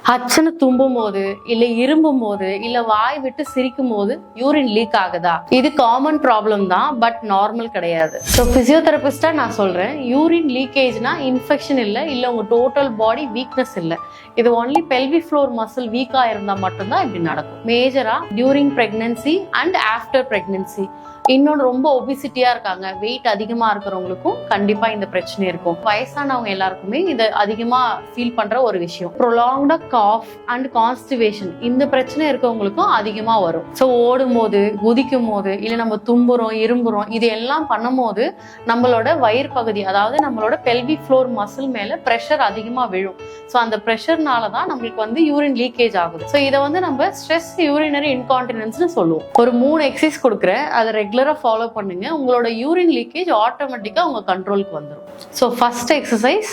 ஹச்சுன்னு தும்பும் போது இல்ல இரும்பும் போது இல்ல வாய் விட்டு சிரிக்கும் போது யூரின் லீக் ஆகுதா? இது காமன் ப்ராப்ளம் தான், பட் நார்மல் கிடையாது. ஸோ பிசியோதெரபிஸ்டா நான் சொல்றேன், யூரின் லீக்கேஜ்னா இன்ஃபெக்ஷன் இல்ல உங்க டோட்டல் பாடி வீக்னஸ் இல்லை. இது ஒன்லி பெல்விக் ஃப்ளோர் மசில் வீக்கா இருந்தா மட்டும்தான் இப்படி நடக்கும். மேஜரா during pregnancy and after pregnancy. இன்னொன்று ரொம்ப ஒபிசிட்டியா இருக்காங்க, வெயிட் அதிகமா இருக்கிறவங்களுக்கும் கண்டிப்பா இந்த பிரச்சனை இருக்கும். வயசானவங்க எல்லாருக்குமே இதை அதிகமா ஃபீல் பண்ற ஒரு விஷயம். ப்ரொலாங்டா காஃப் அண்ட் கான்ஸ்டிபேஷன் இந்த பிரச்சனை இருக்கவங்களுக்கும் அதிகமா வரும். ஸோ ஓடும் போது, குதிக்கும் போது, இல்லை நம்ம தும்புறோம், இரும்புறோம், இது எல்லாம் பண்ணும் போது நம்மளோட வயிறு பகுதி, அதாவது நம்மளோட பெல்விக் ஃப்ளோர் மசில் மேல ப்ரெஷர் அதிகமா விழும். ஸோ அந்த ப்ரெஷர்னால தான் நம்மளுக்கு யூரின் லீக்கேஜ் ஆகுது. ஸோ இதை நம்ம ஸ்ட்ரெஸ் யூரினரி இன்கான்டினன்ஸ்னு சொல்லுவோம். ஒரு 3 எக்ஸசைஸ் கொடுக்குறேன், அதை ரெகுலரா ஃபாலோ பண்ணுங்க. உங்களோட யூரின் லீக்கேஜ் ஆட்டோமேட்டிக்கா உங்க கண்ட்ரோலுக்கு வந்துடும். So first exercise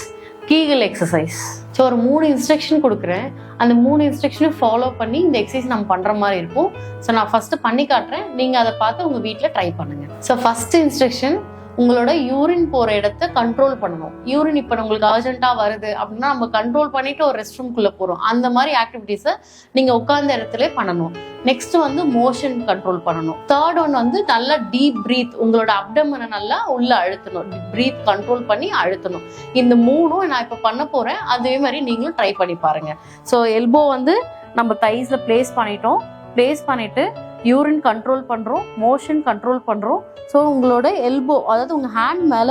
Kegel exercise. So ஒரு 3 இன்ஸ்ட்ரக்ஷன் கொடுக்குறேன், அந்த 3 இன்ஸ்ட்ரக்ஷனையும் ஃபாலோ பண்ணி இந்த எக்ஸசைஸ் நம்ம பண்ற மாதிரி இருக்கும். ஸோ நான் ஃபர்ஸ்ட் பண்ணி காட்டுறேன், நீங்க அதை பார்த்து உங்க வீட்டில் ட்ரை பண்ணுங்க. ஸோ ஃபர்ஸ்ட் இன்ஸ்ட்ரக்ஷன், உங்களோட யூரின் போற இடத்த கண்ட்ரோல் பண்ணணும். யூரின் இப்ப உங்களுக்கு அர்ஜென்ட்டா வருது அப்படின்னா நம்ம கண்ட்ரோல் பண்ணிட்டு ஒரு ரெஸ்ட் ரூம்குள்ள போறோம், அந்த மாதிரி ஆக்டிவிட்டிஸை நீங்க உட்கார்ந்த இடத்துல பண்ணணும். நெக்ஸ்ட் மோஷன் கண்ட்ரோல் பண்ணணும். தேர்ட் ஒன் நல்லா டீப் பிரீத், உங்களோட அப்டமனை நல்லா உள்ள அழுத்தணும், பிரீத் கண்ட்ரோல் பண்ணி அழுத்தணும். இந்த 3ம் நான் இப்ப பண்ண போறேன், அதே மாதிரி நீங்களும் ட்ரை பண்ணி பாருங்க. ஸோ எல்போ நம்ம தைஸ்ல பிளேஸ் பண்ணிட்டு யூரின் கண்ட்ரோல் பண்றோம், மோஷன் கண்ட்ரோல் பண்றோம். ஸோ உங்களோட எல்போ, அதாவது உங்க ஹேண்ட் மேல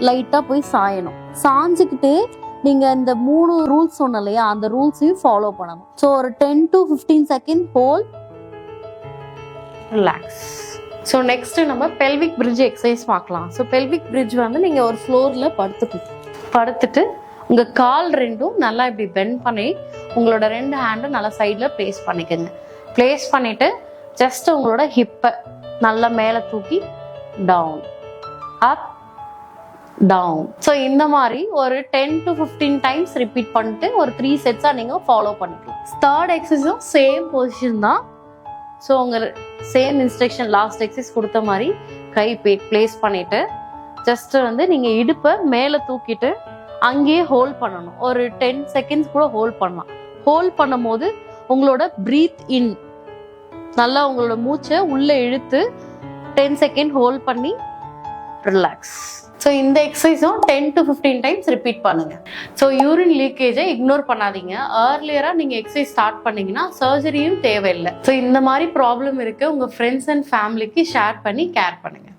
லைட்டா போய் சாயணும். சாஞ்சுக்கிட்டு நீங்க இந்த 3 ரூல்ஸ் சொன்ன இல்லையா, அந்த ரூல்ஸையும் ஃபாலோ பண்ணணும். ஸோ ஒரு 10 to 15 second hold, relax. So next நம்ம பெல்விக் பிரிட்ஜ் எக்ஸசைஸ் பார்க்கலாம். ஸோ பெல்விக் பிரிட்ஜ் நீங்க ஒரு ஃப்ளோர்ல படுத்துட்டு உங்க கால் ரெண்டும் நல்லா இப்படி பெண்ட் பண்ணி உங்களோட 2 ஹேண்டும் நல்லா சைட்ல பிளேஸ் பண்ணிக்கோங்க. பிளேஸ் பண்ணிட்டு ஜஸ்ட் உங்களோட ஹிப்பை நல்லா மேலே தூக்கி டவுன், அப், டவுன். ஸோ இந்த மாதிரி ஒரு 10 to 15 டைம்ஸ் ரிப்பீட் பண்ணிட்டு ஒரு 3 செட்ஸா நீங்க ஃபாலோ பண்ணிக்கலாம். தேர்ட் எக்ஸசைஸும் சேம் பொசிஷன் தான். ஸோ உங்க சேம் இன்ஸ்ட்ரக்ஷன் லாஸ்ட் எக்ஸசைஸ் கொடுத்த மாதிரி கை பிளேஸ் பண்ணிட்டு ஜஸ்ட் நீங்க இடுப்பை மேலே தூக்கிட்டு அங்கேயே ஹோல்ட் பண்ணணும். ஒரு 10 செகண்ட்ஸ் கூட ஹோல்ட் பண்ணலாம். ஹோல்ட் பண்ணும் போது உங்களோட பிரீத் இன், நல்லா உங்களோட மூச்சை உள்ள இழுத்து 10 செகண்ட் ஹோல்ட் பண்ணி ரிலாக்ஸ். ஸோ இந்த எக்ஸசைஸும் 10 to 15 டைம்ஸ் ரிப்பீட் பண்ணுங்க. ஸோ யூரின் லீக்கேஜை இக்னோர் பண்ணாதீங்க. ஏர்லியரா நீங்க எக்ஸசைஸ் ஸ்டார்ட் பண்ணீங்கன்னா சர்ஜரியும் தேவையில்லை. ஸோ இந்த மாதிரி ப்ராப்ளம் இருக்கு, உங்க ஃப்ரெண்ட்ஸ் அண்ட் ஃபேமிலிக்கு ஷேர் பண்ணி கேர் பண்ணுங்க.